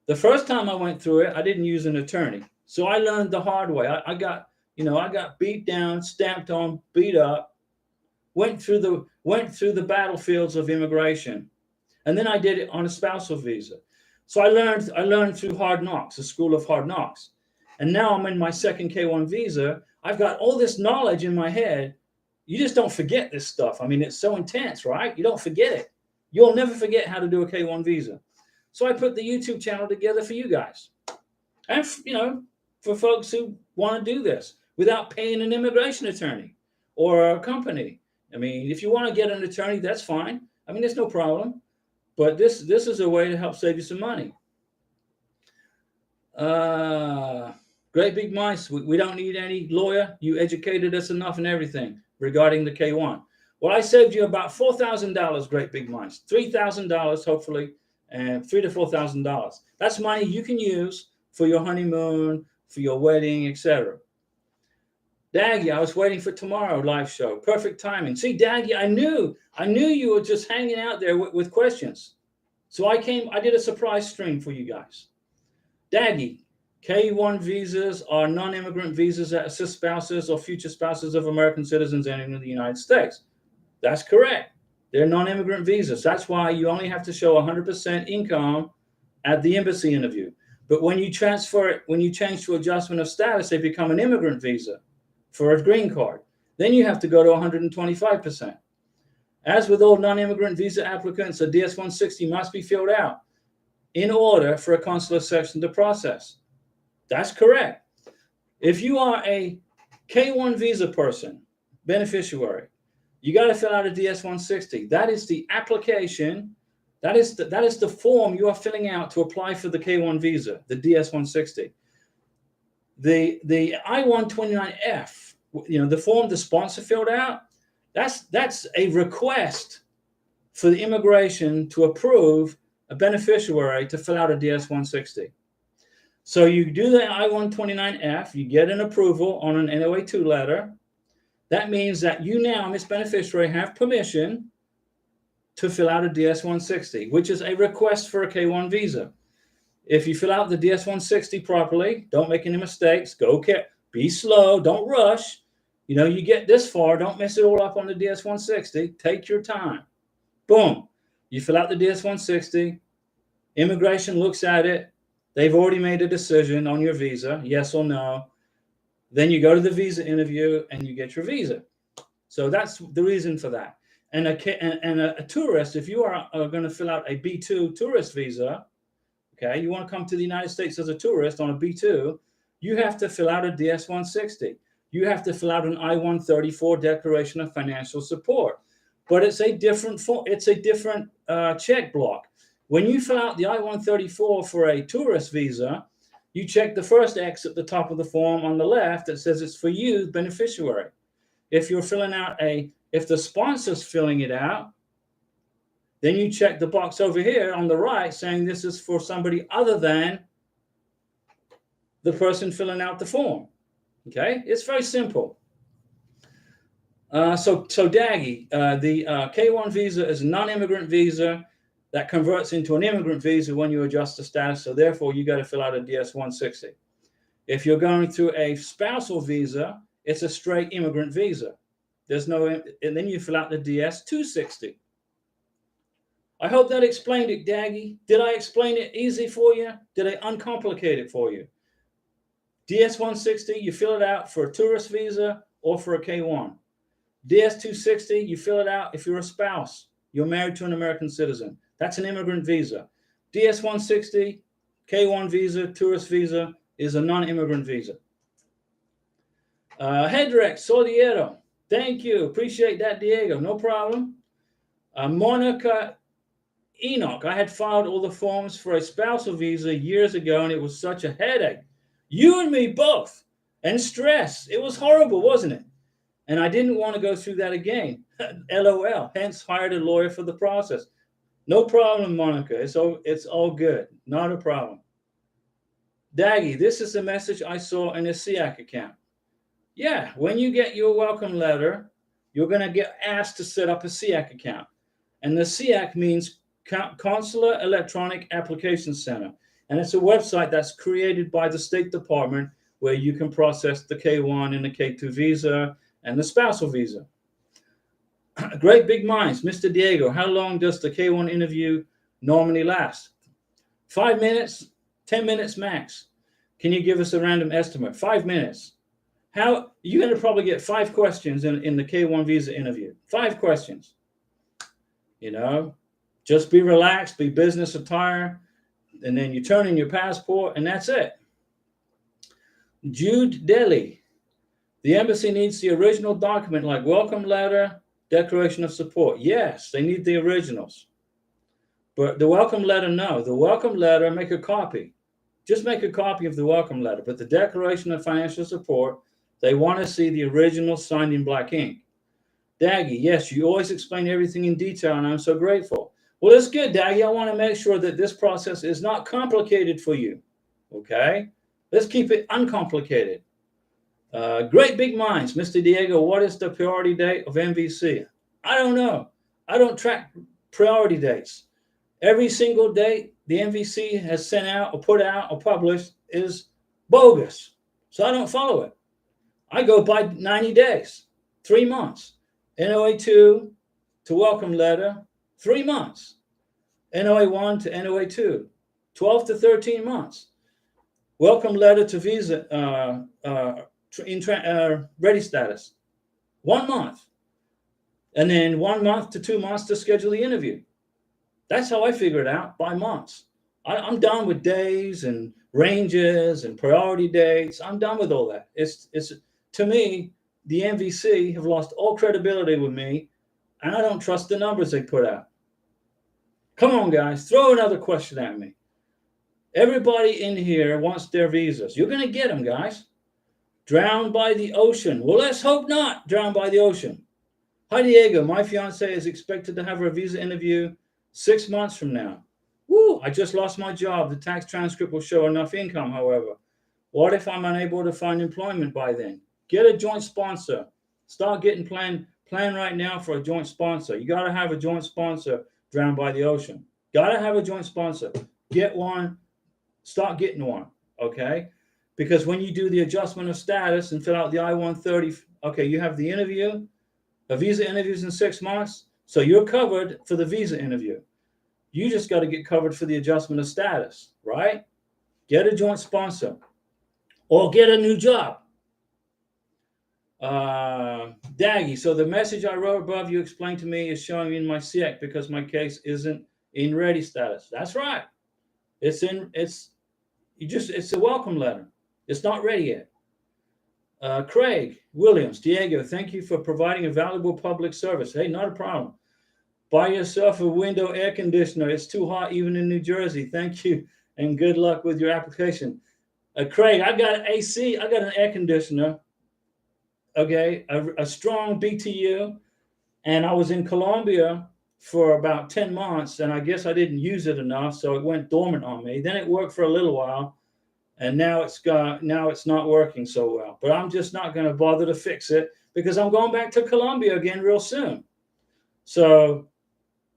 The first time I went through it, I didn't use an attorney. So I learned the hard way. I got beat down, stamped on, beat up, went through the battlefields of immigration. And then I did it on a spousal visa. So I learned through Hard Knocks, the school of Hard Knocks. And now I'm in my second K1 visa. I've got all this knowledge in my head. You just don't forget this stuff. I mean, it's so intense, right? You don't forget it. You'll never forget how to do a K1 visa. So I put the YouTube channel together for you guys. And, you know, for folks who want to do this without paying an immigration attorney or a company. I mean, if you want to get an attorney, that's fine. I mean, there's no problem. But this is a way to help save you some money. Great big minds. We don't need any lawyer. You educated us enough and everything regarding the K1. Well, I saved you about $4,000, great big minds. $3,000, hopefully, and $3,000 to $4,000. That's money you can use for your honeymoon, for your wedding, etc. Daggy, I was waiting for tomorrow live show. Perfect timing. See, Daggy, I knew you were just hanging out there with questions. So I did a surprise stream for you guys. Daggy, K1 visas are non-immigrant visas that assist spouses or future spouses of American citizens entering the United States. That's correct. They're non-immigrant visas. That's why you only have to show 100% income at the embassy interview. But when you transfer it, when you change to adjustment of status, they become an immigrant visa for a green card. Then you have to go to 125%. As with all non-immigrant visa applicants, a DS-160 must be filled out in order for a consular section to process. That's correct. If you are a K1 visa person, beneficiary, you got to fill out a DS-160. That is the application. That is the form you are filling out to apply for the K1 visa, the DS-160. The I-129F, you know, the form the sponsor filled out, that's a request for the immigration to approve a beneficiary to fill out a DS-160. So you do the I-129F, you get an approval on an NOA-2 letter. That means that you now, Miss Beneficiary, have permission to fill out a DS-160, which is a request for a K1 visa. If you fill out the DS-160 properly, don't make any mistakes. Be slow. Don't rush. You know, you get this far. Don't mess it all up on the DS-160. Take your time. Boom. You fill out the DS-160. Immigration looks at it. They've already made a decision on your visa, yes or no. Then you go to the visa interview and you get your visa. So that's the reason for that. And a tourist, if you are going to fill out a B2 tourist visa, okay, you want to come to the United States as a tourist on a B2, you have to fill out a DS-160. You have to fill out an I-134 Declaration of Financial Support. But it's a different check block. When you fill out the I-134 for a tourist visa, you check the first X at the top of the form on the left that says it's for you, beneficiary. If you're filling out if the sponsor's filling it out, then you check the box over here on the right saying this is for somebody other than the person filling out the form. Okay, it's very simple. So Daggy, the K1 visa is a non-immigrant visa that converts into an immigrant visa when you adjust the status. So therefore, you got to fill out a DS-160. If you're going through a spousal visa, it's a straight immigrant visa. There's no, and then you fill out the DS-260. I hope that explained it, Daggy. Did I explain it easy for you? Did I uncomplicate it for you? DS-160, you fill it out for a tourist visa or for a K1. DS-260, you fill it out if you're a spouse. You're married to an American citizen. That's an immigrant visa. DS-160, K1 visa, tourist visa is a non-immigrant visa. Hedrex Sodiero, thank you. Appreciate that, Diego. No problem. Monica Enoch, I had filed all the forms for a spousal visa years ago, and it was such a headache. You and me both. And stress. It was horrible, wasn't it? And I didn't want to go through that again. LOL. Hence, hired a lawyer for the process. No problem, Monica. It's all good. Not a problem. Daggy, this is the message I saw in a SEAC account. Yeah, when you get your welcome letter, you're going to get asked to set up a SEAC account. And the SEAC means Consular Electronic Application Center. And it's a website that's created by the State Department where you can process the K1 and the K2 visa and the spousal visa. Great big minds. Mr. Diego, how long does the K1 interview normally last? 5 minutes, 10 minutes max. Can you give us a random estimate? 5 minutes. How you're going to probably get 5 questions in the K1 visa interview. 5 questions. You know, just be relaxed, be business attire, and then you turn in your passport, and that's it. Jude Daly, the embassy needs the original document like welcome letter, declaration of support. Yes, they need the originals. But the welcome letter, no. The welcome letter, make a copy. Just make a copy of the welcome letter. But the declaration of financial support, they want to see the original signed in black ink. Daggy, yes, you always explain everything in detail, and I'm so grateful. Well, that's good, Daggy. I want to make sure that this process is not complicated for you. Okay? Let's keep it uncomplicated. Great big minds. Mr. Diego, what is the priority date of MVC? I don't know. I don't track priority dates. Every single date the MVC has sent out or put out or published is bogus. So I don't follow it. I go by 90 days, 3 months. NOA2 to welcome letter, 3 months. NOA1 to NOA2, 12 to 13 months. Welcome letter to visa ready status, 1 month. And then 1 month to 2 months to schedule the interview. That's how I figure it out, by months. I'm done with days and ranges and priority dates. I'm done with all that. It's to me, the MVC have lost all credibility with me, and I don't trust the numbers they put out. Come on, guys, throw another question at me. Everybody in here wants their visas. You're going to get them, guys. Drowned by the ocean. Well, let's hope not drowned by the ocean. Hi, Diego. My fiance is expected to have her visa interview 6 months from now. Woo, I just lost my job. The tax transcript will show enough income, however. What if I'm unable to find employment by then? Get a joint sponsor. Start getting plan right now for a joint sponsor. You got to have a joint sponsor drowned by the ocean. Got to have a joint sponsor. Get one start getting one, okay? Because when you do the adjustment of status and fill out the I-130, okay, you have the interview, a visa interviews in 6 months, so you're covered for the visa interview. You just got to get covered for the adjustment of status, right? Get a joint sponsor or get a new job. Daggy, so the message I wrote above you explained to me is showing me in my SEC because my case isn't in ready status. That's right. It's a welcome letter. It's not ready yet. Craig Williams, Diego, thank you for providing a valuable public service. Hey, not a problem. Buy yourself a window air conditioner. It's too hot even in New Jersey. Thank you and good luck with your application. Craig, I got an AC. I got an air conditioner. Okay, a strong BTU. And I was in Colombia for about 10 months, and I guess I didn't use it enough, so it went dormant on me. Then it worked for a little while, and now it's not working so well. But I'm just not going to bother to fix it because I'm going back to Colombia again real soon. So,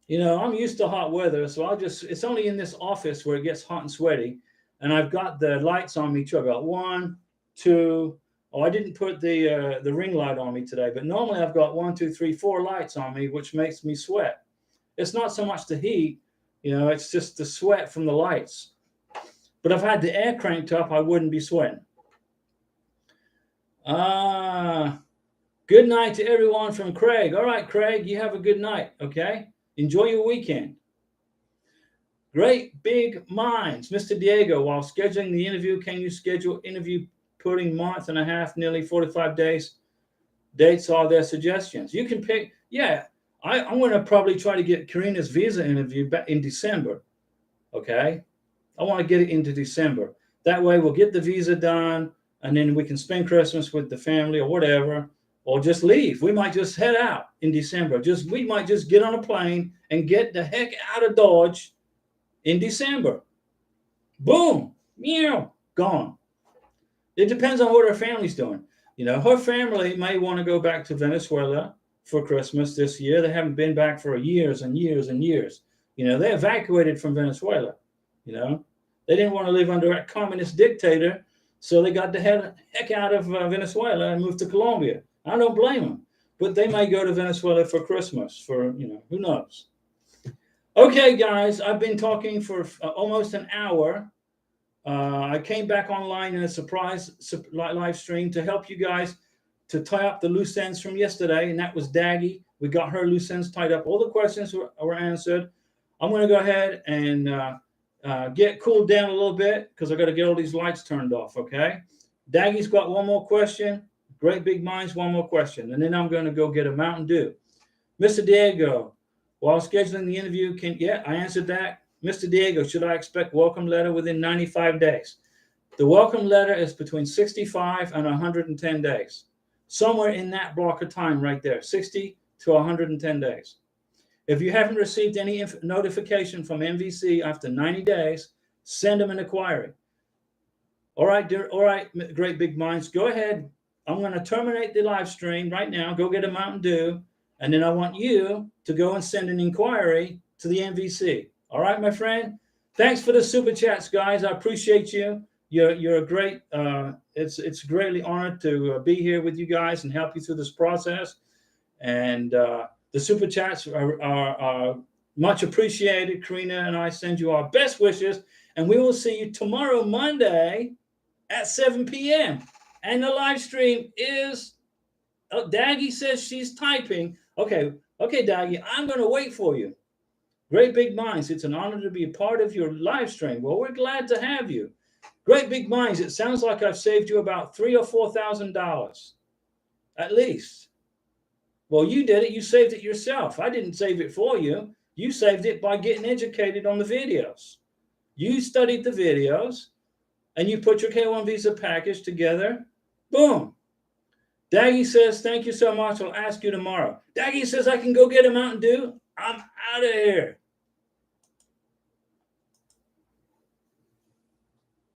I'm used to hot weather, so it's only in this office where it gets hot and sweaty, and I've got the lights on me too. I've got 1, 2. Oh, I didn't put the ring light on me today, but normally I've got 1, 2, 3, 4 lights on me, which makes me sweat. It's not so much the heat, it's just the sweat from the lights. But if I had the air cranked up, I wouldn't be sweating. Good night to everyone from Craig. All right, Craig, you have a good night, okay? Enjoy your weekend. Great big minds. Mr. Diego, while scheduling the interview, can you schedule interview putting month and a half, nearly 45 days? Dates are their suggestions. You can pick, I'm going to probably try to get Karina's visa interview back in December, okay? I want to get it into December. That way we'll get the visa done, and then we can spend Christmas with the family or whatever, or just leave. We might just head out in December. We might just get on a plane and get the heck out of Dodge in December. Boom, meow, gone. It depends on what her family's doing. Her family may want to go back to Venezuela for Christmas this year. They haven't been back for years and years and years. They evacuated from Venezuela. They didn't want to live under a communist dictator, so they got the heck out of Venezuela and moved to Colombia. I don't blame them, but they may go to Venezuela for Christmas for, who knows. Okay, guys, I've been talking for almost an hour. I came back online in a surprise live stream to help you guys to tie up the loose ends from yesterday, and that was Daggy. We got her loose ends tied up. All the questions were answered. I'm going to go ahead and get cooled down a little bit because I got to get all these lights turned off, okay? Daggy's got one more question. Great big minds, one more question. And then I'm going to go get a Mountain Dew. Mr. Diego, while scheduling the interview, I answered that. Mr. Diego, should I expect welcome letter within 95 days? The welcome letter is between 65 and 110 days. Somewhere in that block of time right there, 60 to 110 days. If you haven't received any notification from MVC after 90 days, send them an inquiry. All right, great big minds, go ahead. I'm going to terminate the live stream right now. Go get a Mountain Dew, and then I want you to go and send an inquiry to the MVC. All right, my friend. Thanks for the super chats, guys. I appreciate you. You're a great. It's greatly honored to be here with you guys and help you through this process. And the super chats are much appreciated. Karina and I send you our best wishes, and we will see you tomorrow, Monday, at 7 p.m. And the live stream is. Oh, Daggy says she's typing. Okay, Daggy, I'm going to wait for you. Great big minds, it's an honor to be a part of your live stream. Well, we're glad to have you. Great big minds, it sounds like I've saved you about $3,000 or $4,000, at least. Well, you did it. You saved it yourself. I didn't save it for you. You saved it by getting educated on the videos. You studied the videos, and you put your K1 visa package together. Boom. Daggy says, thank you so much. I'll ask you tomorrow. Daggy says I can go get a Mountain Dew. I'm out of here.